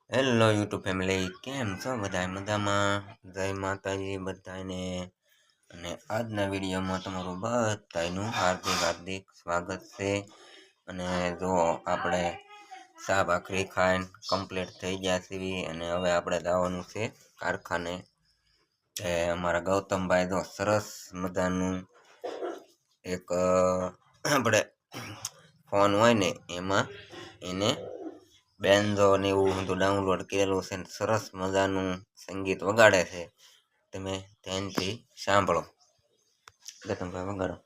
Hello YouTube family, કેમ છો બધા? મજામાં? જય માતાજી બધાને. અને આજના વિડીયોમાં તમારું બધાનું હાર્દિક હાર્દિક સ્વાગત છે. અને જો આપણે ચા ભાખરી ખાઈને કમ્પ્લીટ થઈ ગયા છીએ અને હવે આપણે જવાનું છે કારખાને. અમારા ગૌતમભાઈ તો સરસ મજાનું એક આપણે ફોન હોય ને એમાં એને બેન્ઝો ને એવું બધું ડાઉનલોડ કરેલું છે ને સરસ મજાનું સંગીત વગાડે છે. તમે ધ્યાનથી સાંભળો. ગૌતમભાઈ વગાડો.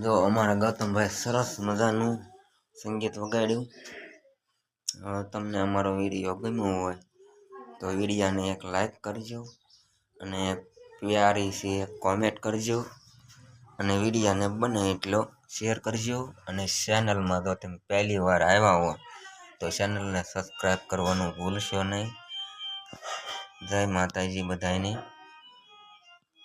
જો અમારા ગૌતમભાઈ સરસ મજાનું સંગીત વગાડ્યું. તમને અમારો વિડીયો ગમ્યો હોય તો વિડીયાને એક લાઈક કરજો અને પ્યારી છે કોમેન્ટ કરજો અને વિડીયાને બને એટલો શેર કરજો. અને ચેનલમાં જો તમે પહેલી વાર આવ્યા હો તો ચેનલને સબસ્ક્રાઈબ કરવાનું ભૂલશો નહીં. જય માતાજી બધાને.